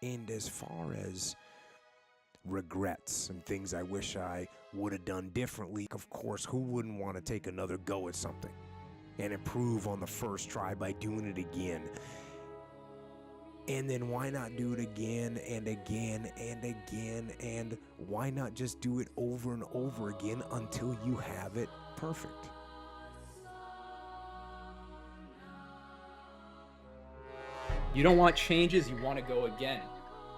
And as far as regrets and things I wish I would have done differently, of course, who wouldn't want to take another go at something and improve on the first try by doing it again? And then why not do it again and again and again? And why not just do it over and over again until you have it perfect? You don't want changes, you want to go again.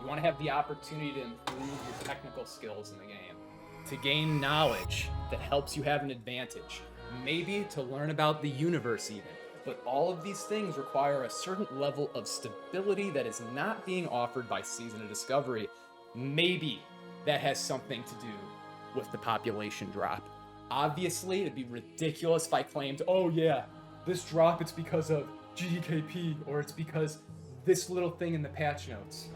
You want to have the opportunity to improve your technical skills in the game, to gain knowledge that helps you have an advantage, maybe to learn about the universe even. But all of these things require a certain level of stability that is not being offered by Season of Discovery. Maybe that has something to do with the population drop. Obviously, it'd be ridiculous if I claimed, oh yeah, this drop, it's because of GDKP, or it's because this little thing in the patch notes.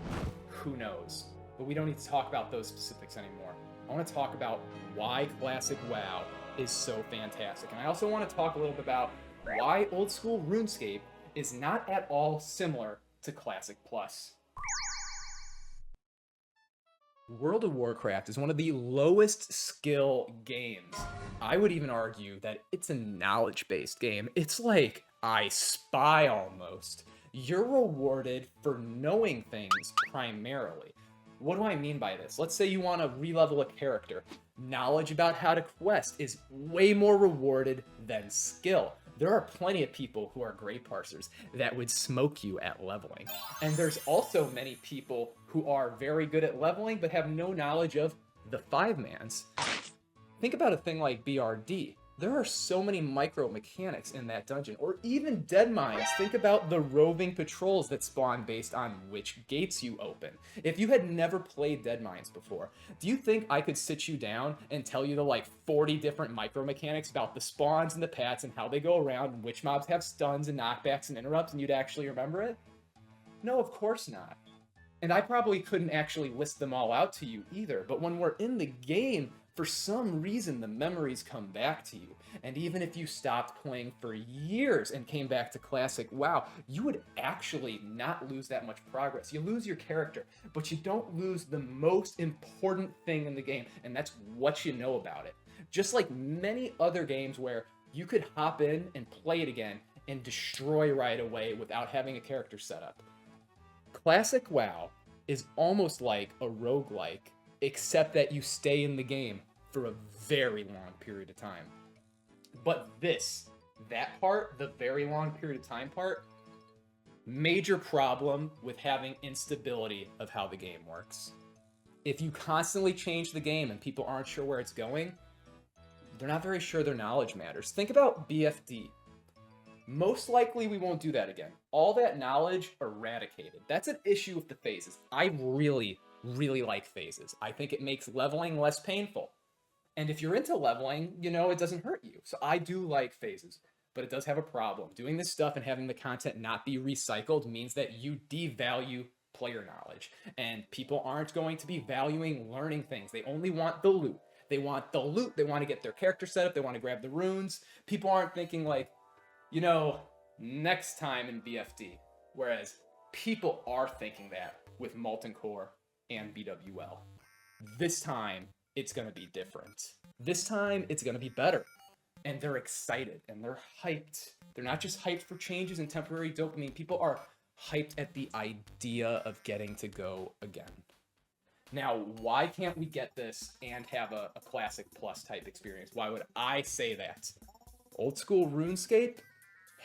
Who knows? But we don't need to talk about those specifics anymore. I want to talk about why Classic WoW is so fantastic. And I also want to talk a little bit about why old school RuneScape is not at all similar to Classic Plus. World of Warcraft is one of the lowest skill games. I would even argue that it's a knowledge-based game. It's like I Spy almost. You're rewarded for knowing things primarily. What do I mean by this? Let's say you want to re-level a character. Knowledge about how to quest is way more rewarded than skill. There are plenty of people who are great parsers that would smoke you at leveling. And there's also many people who are very good at leveling but have no knowledge of the five mans. Think about a thing like BRD. There are so many micro mechanics in that dungeon, or even dead mines. Think about the roving patrols that spawn based on which gates you open. If you had never played dead mines before, do you think I could sit you down and tell you the like 40 different micro mechanics about the spawns and the pats and how they go around and which mobs have stuns and knockbacks and interrupts, and you'd actually remember it? No, of course not. And I probably couldn't actually list them all out to you either, but when we're in the game, for some reason, the memories come back to you. And even if you stopped playing for years and came back to Classic WoW, you would actually not lose that much progress. You lose your character, but you don't lose the most important thing in the game, and that's what you know about it. Just like many other games where you could hop in and play it again and destroy right away without having a character set up. Classic WoW is almost like a roguelike, except that you stay in the game for a very long period of time. But that part, the very long period of time part, major problem with having instability of how the game works. If you constantly change the game and people aren't sure where it's going, they're not very sure their knowledge matters. Think about BFD. Most likely we won't do that again. All that knowledge eradicated. That's an issue with the phases. I really like phases. I think it makes leveling less painful. And if you're into leveling, it doesn't hurt you. So I do like phases, but it does have a problem. Doing this stuff and having the content not be recycled means that you devalue player knowledge. And people aren't going to be valuing learning things. They only want the loot. They want the loot. They want to get their character set up. They want to grab the runes. People aren't thinking like, next time in BFD. Whereas people are thinking that with Molten Core and BWL. This time, it's going to be different. This time, it's going to be better. And they're excited and they're hyped. They're not just hyped for changes and temporary dopamine. People are hyped at the idea of getting to go again. Now, why can't we get this and have a Classic Plus type experience? Why would I say that? Old school RuneScape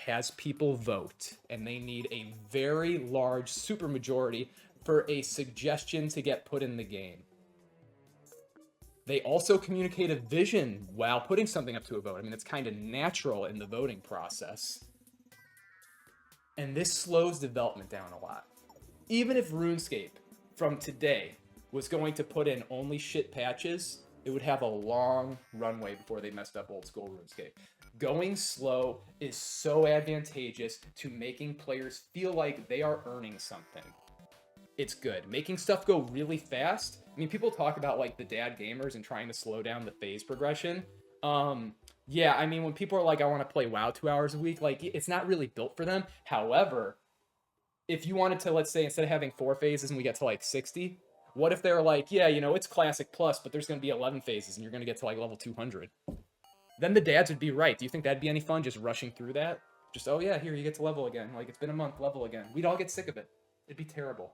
has people vote, and they need a very large supermajority for a suggestion to get put in the game. They also communicate a vision while putting something up to a vote. I mean, it's kind of natural in the voting process. And this slows development down a lot. Even if RuneScape from today was going to put in only shit patches, it would have a long runway before they messed up old school RuneScape. Going slow is so advantageous to making players feel like they are earning something. It's good. Making stuff go really fast. I mean, people talk about like the dad gamers and trying to slow down the phase progression. Yeah, I mean, when people are like, I want to play WoW 2 hours a week, like it's not really built for them. However, if you wanted to, let's say, instead of having 4 phases and we get to like 60, what if they're like, yeah, you know, it's Classic Plus, but there's going to be 11 phases and you're going to get to like level 200? Then the dads would be right. Do you think that'd be any fun, just rushing through that? Just, oh yeah, here, you get to level again. Like, it's been a month, level again. We'd all get sick of it. It'd be terrible.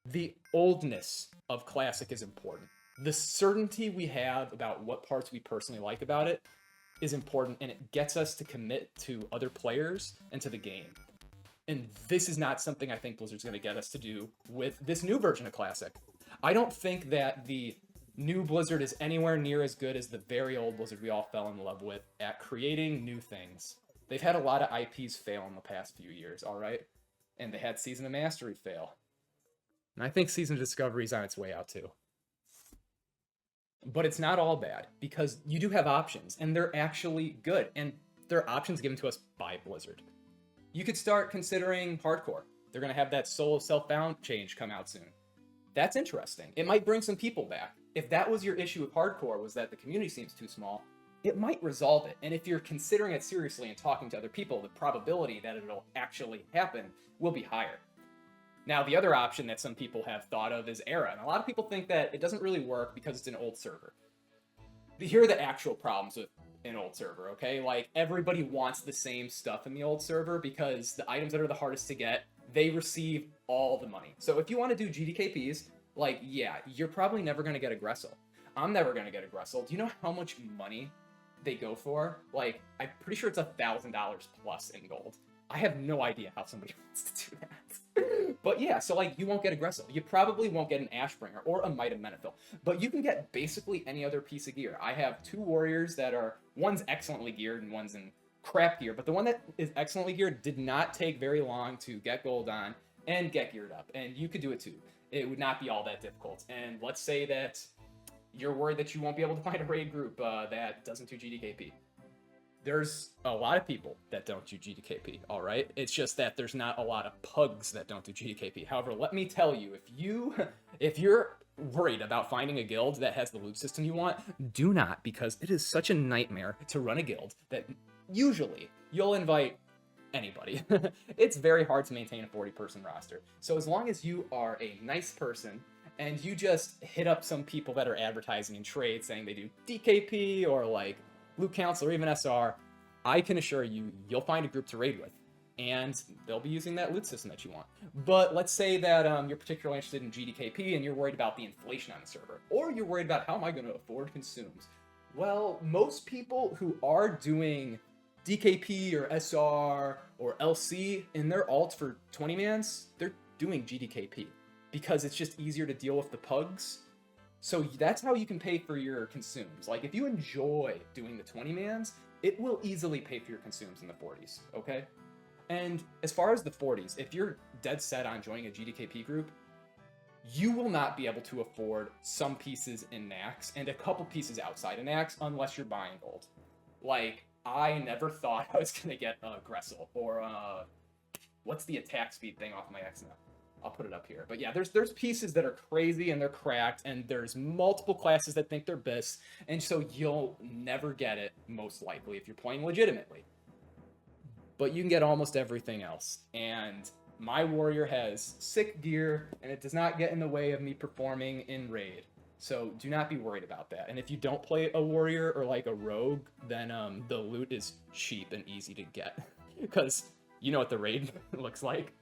The oldness of Classic is important. The certainty we have about what parts we personally like about it is important, and it gets us to commit to other players and to the game. And this is not something I think Blizzard's going to get us to do with this new version of Classic. I don't think that the new Blizzard is anywhere near as good as the very old Blizzard we all fell in love with at creating new things. They've had a lot of IPs fail in the past few years, all right? And they had Season of Mastery fail. And I think Season of Discovery is on its way out too. But it's not all bad, because you do have options, and they're actually good, and they're options given to us by Blizzard. You could start considering hardcore. They're going to have that Soul of Self-Bound change come out soon. That's interesting. It might bring some people back. If that was your issue with hardcore, was that the community seems too small, it might resolve it. And if you're considering it seriously and talking to other people, the probability that it'll actually happen will be higher. Now, the other option that some people have thought of is Era, and a lot of people think that it doesn't really work because it's an old server. Here are the actual problems with an old server, okay? Like, everybody wants the same stuff in the old server because the items that are the hardest to get, they receive all the money. So if you want to do GDKPs, like, yeah, you're probably never going to get a Gressel. I'm never going to get a Gressel. Do you know how much money they go for? Like, I'm pretty sure it's $1,000 plus in gold. I have no idea how somebody wants to do that. But yeah, so like, you won't get a Gressel. You probably won't get an Ashbringer or a Might of Menethil. But you can get basically any other piece of gear. I have 2 warriors that are, one's excellently geared and one's in crap gear. But the one that is excellently geared did not take very long to get gold on and get geared up. And you could do it too. It would not be all that difficult. And let's say that you're worried that you won't be able to find a raid group that doesn't do GDKP. There's a lot of people that don't do GDKP, all right? It's just that there's not a lot of pugs that don't do GDKP. However, let me tell you, if you're worried about finding a guild that has the loot system you want, do not, because it is such a nightmare to run a guild that usually you'll invite anybody. It's very hard to maintain a 40-person roster. So as long as you are a nice person and you just hit up some people that are advertising in trade saying they do DKP or like Loot Council or even SR, I can assure you, you'll find a group to raid with, and they'll be using that loot system that you want. But let's say that you're particularly interested in GDKP and you're worried about the inflation on the server, or you're worried about how am I going to afford consumes. Well, most people who are doing DKP or SR or LC in their alts for 20-mans, they're doing GDKP because it's just easier to deal with the pugs. So that's how you can pay for your consumes. Like, if you enjoy doing the 20-mans, it will easily pay for your consumes in the 40s, okay? And as far as the 40s, if you're dead set on joining a GDKP group, you will not be able to afford some pieces in Nax and a couple pieces outside of Nax unless you're buying gold. Like, I never thought I was going to get a Gressel or what's the attack speed thing off my X now? I'll put it up here. But yeah, there's pieces that are crazy and they're cracked, and there's multiple classes that think they're best, and so you'll never get it, most likely, if you're playing legitimately. But you can get almost everything else, and my warrior has sick gear, and it does not get in the way of me performing in raid. So do not be worried about that. And if you don't play a warrior or like a rogue, then the loot is cheap and easy to get. Because you know what the raid looks like.